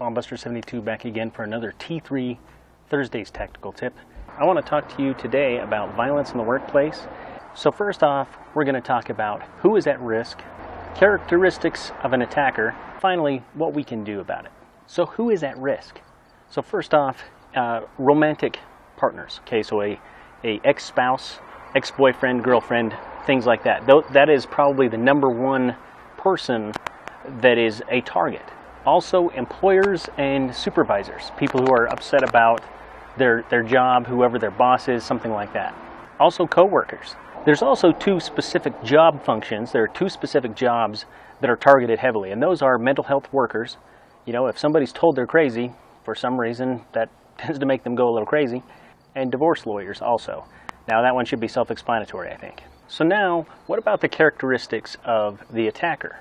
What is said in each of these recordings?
Ep7 back again for another T3 Thursdays tactical tip. I want to talk to you today about violence in the workplace. So first off, we're going to talk about who is at risk, characteristics of an attacker, finally what we can do about it. So who is at risk? So first off, romantic partners. Okay, so a ex-spouse, ex-boyfriend, girlfriend, things like that. That is probably the number one person that is a target. Also, employers and supervisors, people who are upset about their job, whoever their boss is, something like that. Also, coworkers. There's also two specific job functions. There are two specific jobs that are targeted heavily, and those are mental health workers. You know, if somebody's told they're crazy, for some reason, that tends to make them go a little crazy, and divorce lawyers also. Now, that one should be self-explanatory, I think. So now, what about the characteristics of the attacker?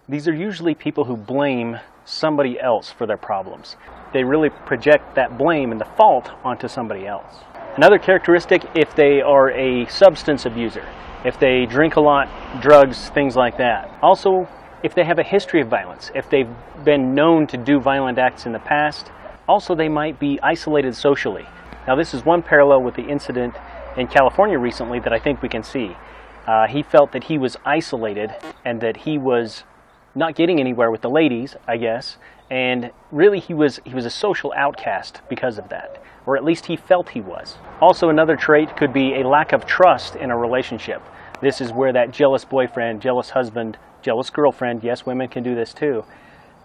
These are usually people who blame somebody else for their problems. They really project that blame and the fault onto somebody else. Another characteristic, if they are a substance abuser, if they drink a lot, drugs, things like that. Also, if they have a history of violence, if they've been known to do violent acts in the past. Also, they might be isolated socially. Now, this is one parallel with the incident in California recently that I think we can see. He felt that he was isolated and that he was not getting anywhere with the ladies, I guess, and really he was a social outcast because of that, or at least he felt he was. Also, another trait could be a lack of trust in a relationship. This is where that jealous boyfriend, jealous husband, jealous girlfriend, yes, women can do this too,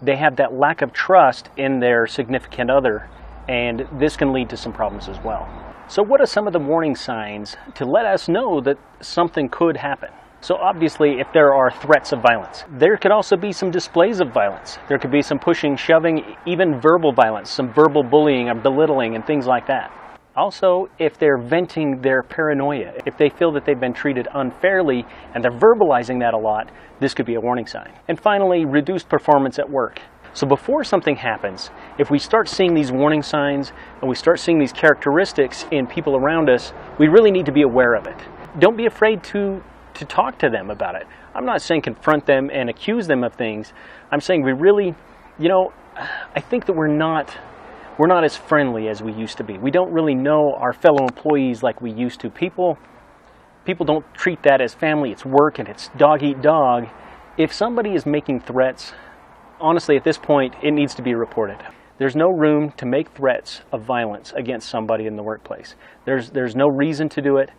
they have that lack of trust in their significant other, and this can lead to some problems as well. So what are some of the warning signs to let us know that something could happen? So obviously, if there are threats of violence, there could also be some displays of violence. There could be some pushing, shoving, even verbal violence, some verbal bullying or belittling and things like that. Also, if they're venting their paranoia, if they feel that they've been treated unfairly and they're verbalizing that a lot, this could be a warning sign. And finally, reduced performance at work. So before something happens, if we start seeing these warning signs and we start seeing these characteristics in people around us, we really need to be aware of it. Don't be afraid to talk to them about it. I'm not saying confront them and accuse them of things. I'm saying we really, I think that we're not as friendly as we used to be. We don't really know our fellow employees like we used to. People don't treat that as family. It's work and it's dog eat dog. If somebody is making threats, honestly, at this point, it needs to be reported. There's no room to make threats of violence against somebody in the workplace. There's no reason to do it.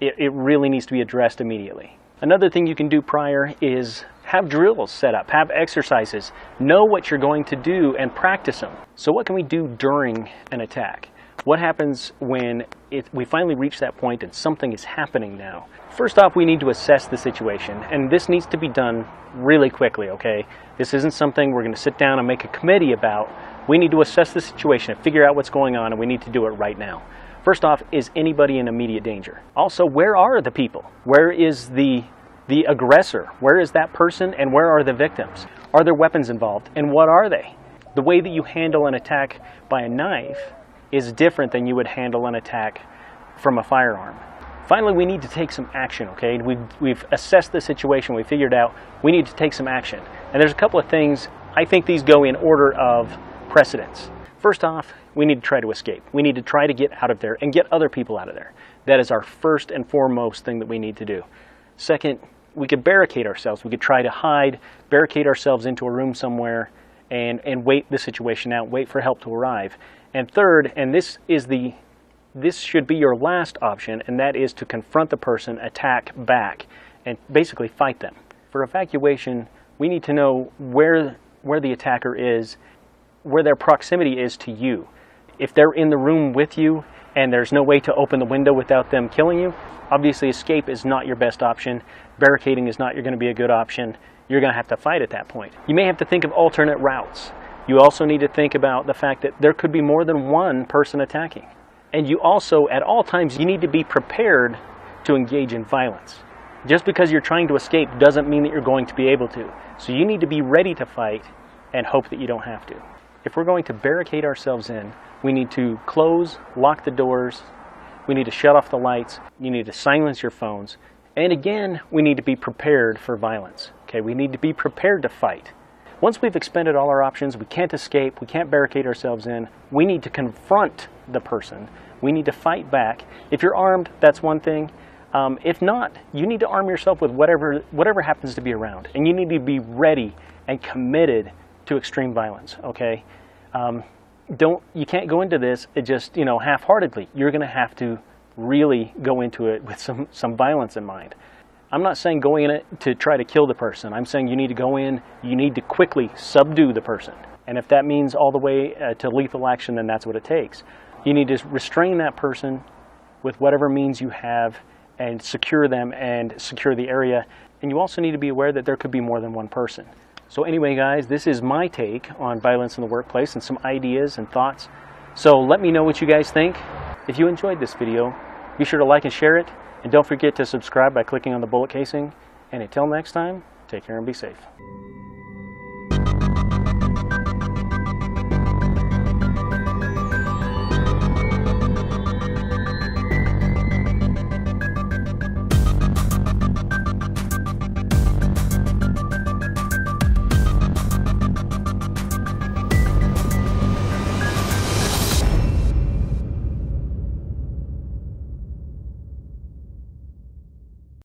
It really needs to be addressed immediately. Another thing you can do prior is have drills set up, have exercises, know what you're going to do and practice them. So what can we do during an attack? What happens when we finally reach that point and something is happening now? First off, we need to assess the situation, and this needs to be done really quickly, okay? This isn't something we're going to sit down and make a committee about. We need to assess the situation and figure out what's going on, and we need to do it right now. First off, is anybody in immediate danger? Also, where are the people? Where is the aggressor? Where is that person, and where are the victims? Are there weapons involved, and what are they? The way that you handle an attack by a knife is different than you would handle an attack from a firearm. Finally, we need to take some action, okay? We've assessed the situation, we figured out we need to take some action. And there's a couple of things, I think these go in order of precedence. First off, we need to try to escape. We need to try to get out of there and get other people out of there. That is our first and foremost thing that we need to do. Second, we could barricade ourselves. We could try to hide, barricade ourselves into a room somewhere and wait the situation out, wait for help to arrive. And third, and this should be your last option, and that is to confront the person, attack back, and basically fight them. For evacuation, we need to know where the attacker is, where their proximity is to you. If they're in the room with you and there's no way to open the window without them killing you, obviously escape is not your best option. Barricading is not going to be a good option. You're going to have to fight at that point. You may have to think of alternate routes. You also need to think about the fact that there could be more than one person attacking. And you also, at all times, you need to be prepared to engage in violence. Just because you're trying to escape doesn't mean that you're going to be able to. So you need to be ready to fight and hope that you don't have to. If we're going to barricade ourselves in, we need to close, lock the doors, we need to shut off the lights, you need to silence your phones, and again, we need to be prepared for violence. Okay, we need to be prepared to fight. Once we've expended all our options, we can't escape, we can't barricade ourselves in, we need to confront the person. We need to fight back. If you're armed, that's one thing. If not, you need to arm yourself with whatever happens to be around. And you need to be ready and committed to extreme violence, okay? You can't go into this just, half-heartedly. You're going to have to really go into it with some violence in mind. I'm not saying go in it to try to kill the person. I'm saying you need to go in, you need to quickly subdue the person. And if that means all the way to lethal action, then that's what it takes. You need to restrain that person with whatever means you have and secure them and secure the area. And you also need to be aware that there could be more than one person. So anyway, guys, this is my take on violence in the workplace and some ideas and thoughts. So let me know what you guys think. If you enjoyed this video, be sure to like and share it. And don't forget to subscribe by clicking on the bullet casing. And until next time, take care and be safe.